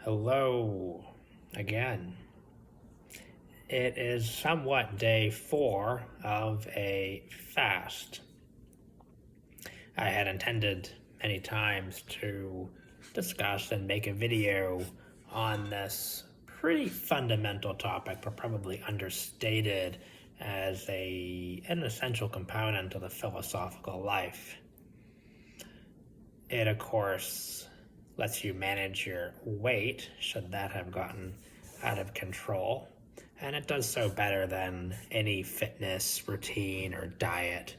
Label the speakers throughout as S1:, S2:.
S1: Hello again. It is somewhat day 4 of a fast. I had intended many times to discuss and make a video on this pretty fundamental topic, but probably understated as an essential component of the philosophical life. It, of course, lets you manage your weight, should that have gotten out of control. And it does so better than any fitness routine or diet.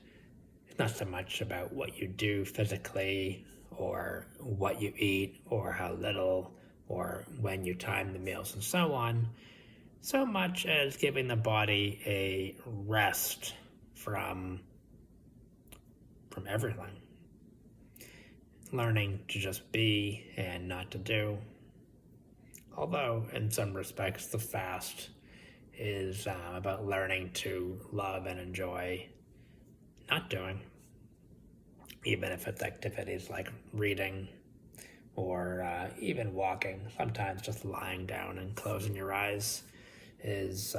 S1: It's not so much about what you do physically or what you eat or how little or when you time the meals and so on, so much as giving the body a rest from everything. Learning to just be and not to do. Although, in some respects, the fast is about learning to love and enjoy not doing, even if it's activities like reading or even walking. Sometimes just lying down and closing your eyes is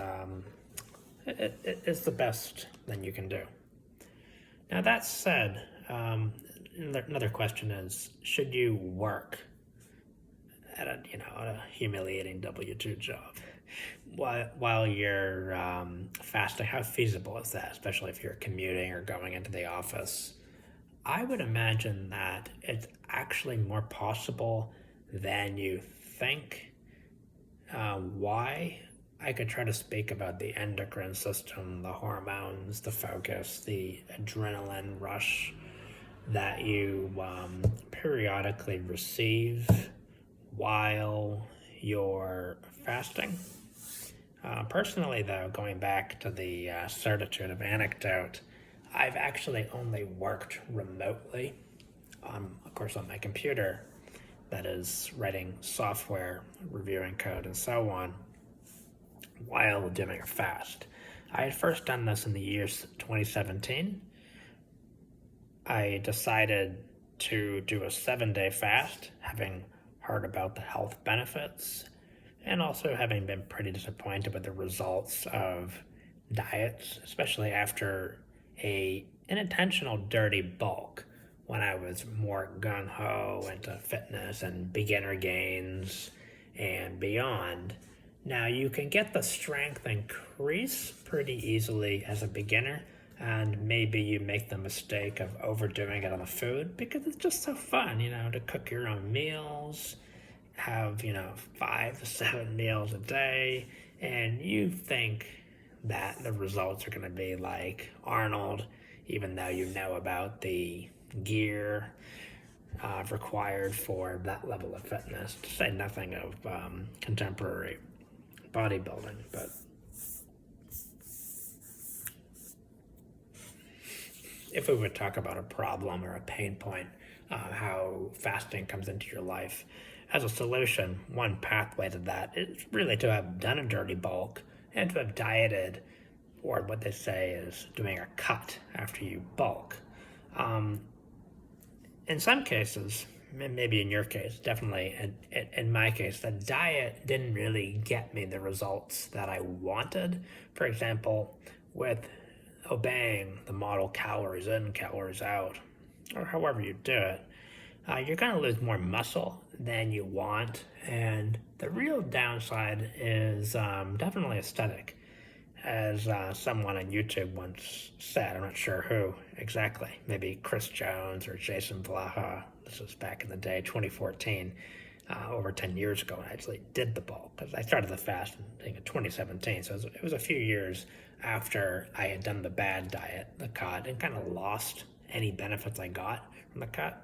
S1: the best thing you can do. Now, that said, another question is, should you work at a humiliating W-2 job while you're fasting? How feasible is that, especially if you're commuting or going into the office? I would imagine that it's actually more possible than you think. Why? I could try to speak about the endocrine system, the hormones, the focus, the adrenaline rush that you periodically receive while you're fasting. Personally, though, going back to the certitude of anecdote, I've actually only worked remotely, of course, on my computer, that is, writing software, reviewing code, and so on, while doing a fast. I had first done this in the year 2017. I decided to do a 7-day fast, having heard about the health benefits, and also having been pretty disappointed with the results of diets, especially after an intentional dirty bulk, when I was more gung-ho into fitness and beginner gains and beyond. Now, you can get the strength increase pretty easily as a beginner, and maybe you make the mistake of overdoing it on the food because it's just so fun, to cook your own meals, have, 5 to 7 meals a day, and you think that the results are going to be like Arnold, even though you know about the gear required for that level of fitness, to say nothing of contemporary bodybuilding. But if we would talk about a problem or a pain point, how fasting comes into your life as a solution, one pathway to that is really to have done a dirty bulk and to have dieted, or what they say is doing a cut after you bulk. In some cases, maybe in your case, definitely in my case, the diet didn't really get me the results that I wanted. For example, with obeying the model calories in, calories out, or however you do it, you're going to lose more muscle than you want. And the real downside is definitely aesthetic. As someone on YouTube once said, I'm not sure who exactly, maybe Chris Jones or Jason Vlaha. This was back in the day, 2014, over 10 years ago, when I actually did the bulk, because I started the fast in 2017, so it was a few years after I had done the bad diet, the cut, and kind of lost any benefits I got from the cut.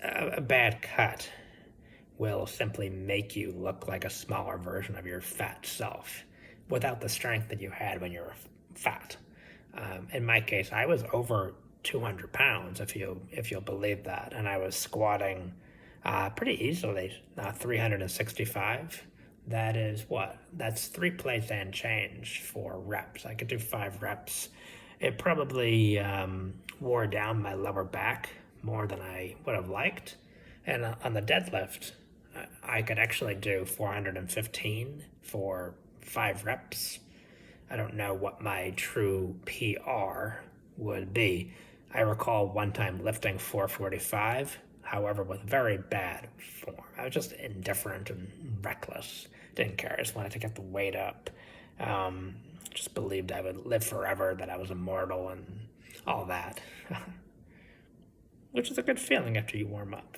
S1: A bad cut will simply make you look like a smaller version of your fat self without the strength that you had when you were fat. In my case, I was over 200 pounds, if you'll believe that, and I was squatting pretty easily, 365. That is what? That's 3 plates and change for reps. I could do 5 reps. It probably wore down my lower back more than I would have liked. And on the deadlift, I could actually do 415 for 5 reps. I don't know what my true PR would be. I recall one time lifting 445, however, with very bad form. I was just indifferent and reckless. Didn't care. I just wanted to get the weight up. Just believed I would live forever, that I was immortal, and all that. Which is a good feeling after you warm up.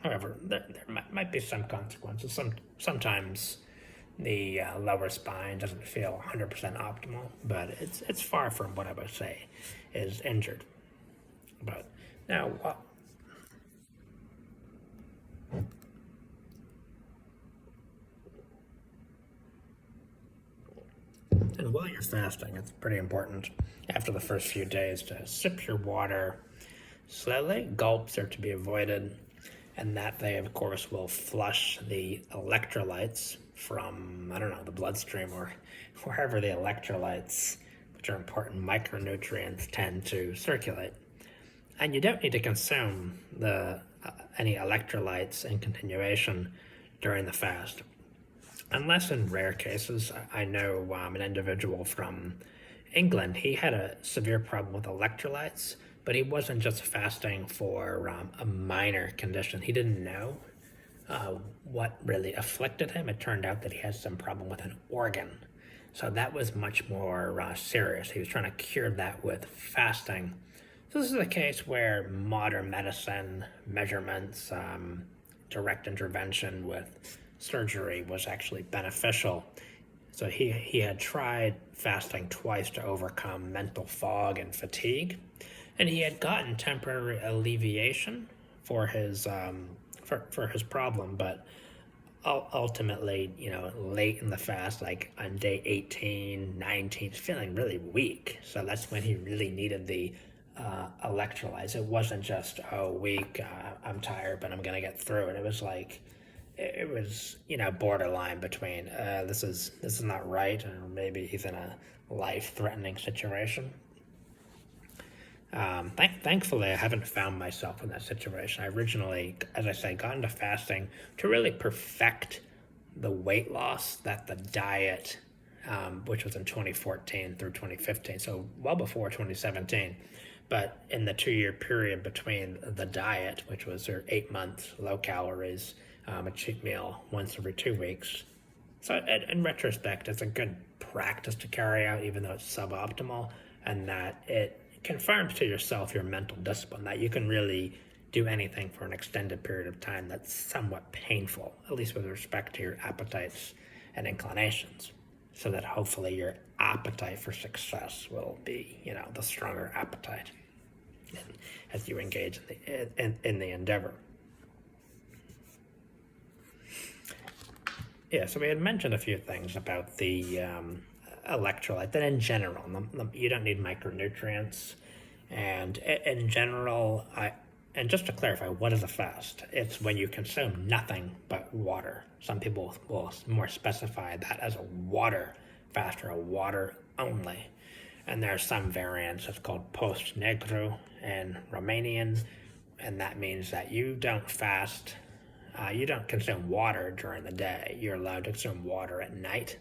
S1: However, there might be some consequences. Sometimes the lower spine doesn't feel 100% optimal, but it's far from what I would say is injured. But now, and while you're fasting, it's pretty important after the first few days to sip your water slowly. Gulps are to be avoided, and that they, of course, will flush the electrolytes from, I don't know, the bloodstream or wherever the electrolytes, which are important micronutrients, tend to circulate. And you don't need to consume any electrolytes in continuation during the fast. Unless in rare cases. I know an individual from England, he had a severe problem with electrolytes, but he wasn't just fasting for a minor condition. He didn't know what really afflicted him. It turned out that he had some problem with an organ. So that was much more serious. He was trying to cure that with fasting. So this is a case where modern medicine, measurements, direct intervention with surgery was actually beneficial. So he had tried fasting twice to overcome mental fog and fatigue, and he had gotten temporary alleviation for his problem, but ultimately, late in the fast, like on day 18, 19, feeling really weak. So that's when he really needed the electrolytes. It wasn't just, weak, I'm tired, but I'm going to get through it. It was like, it was, borderline between this is not right, or maybe he's in a life-threatening situation. Thankfully, I haven't found myself in that situation. I originally, as I say, got into fasting to really perfect the weight loss that the diet, which was in 2014 through 2015, so well before 2017. But in the 2-year period between the diet, which was 8 months, low calories, a cheat meal once every 2 weeks. So in retrospect, it's a good practice to carry out, even though it's suboptimal, and that it confirms to yourself your mental discipline, that you can really do anything for an extended period of time that's somewhat painful, at least with respect to your appetites and inclinations, so that hopefully your appetite for success will be, the stronger appetite as you engage in the endeavor. Yeah, so we had mentioned a few things about the electrolyte, that in general, you don't need micronutrients. And in general, and just to clarify, what is a fast? It's when you consume nothing but water. Some people will more specify that as a water fast or a water only. And there are some variants. It's called post-negru in Romanian, and that means that you don't fast. You don't consume water during the day. You're allowed to consume water at night.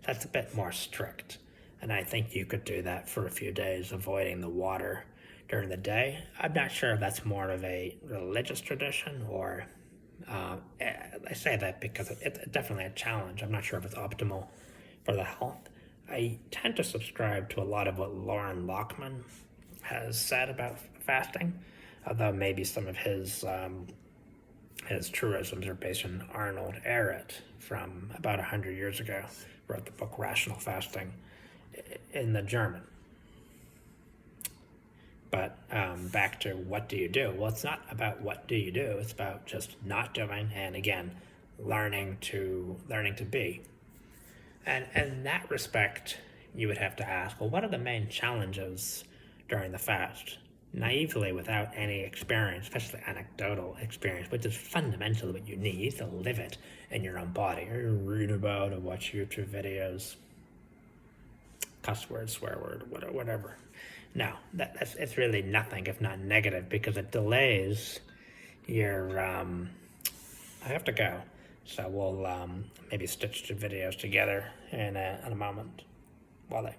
S1: That's a bit more strict. And I think you could do that for a few days, avoiding the water during the day. I'm not sure if that's more of a religious tradition or I say that because it's definitely a challenge. I'm not sure if it's optimal for the health. I tend to subscribe to a lot of what Lauren Lockman has said about fasting, although maybe some of his truisms are based on Arnold Ehret from about 100 years ago, wrote the book Rational Fasting in the German. But back to what do you do? Well, it's not about what do you do. It's about just not doing, and again, learning to be. And in that respect, you would have to ask, well, what are the main challenges during the fast? Naively, without any experience, especially anecdotal experience, which is fundamentally what you need to live it in your own body, or read about or watch YouTube videos, cuss word, swear word, whatever. No, it's really nothing if not negative, because it delays your, I have to go. So we'll maybe stitch the videos together in a moment while I